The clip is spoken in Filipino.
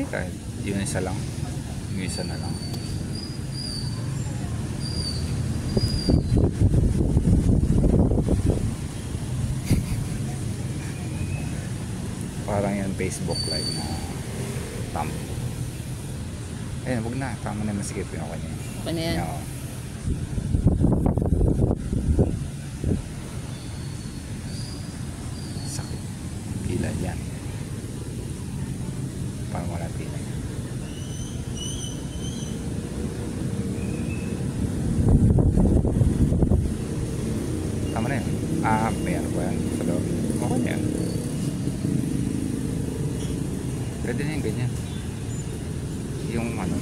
kahit yung isa lang, yung isa na lang. Parang yan Facebook live na thumb. Ayun, wag na, tama na, masikip yung ako niya. Okay na yan. Oo. Sakit pila yan, parang wala pila yan. Tama na yan. May ano ba yan sa loob? Okay na yan. Pwede na yung ganyan. Yung ano,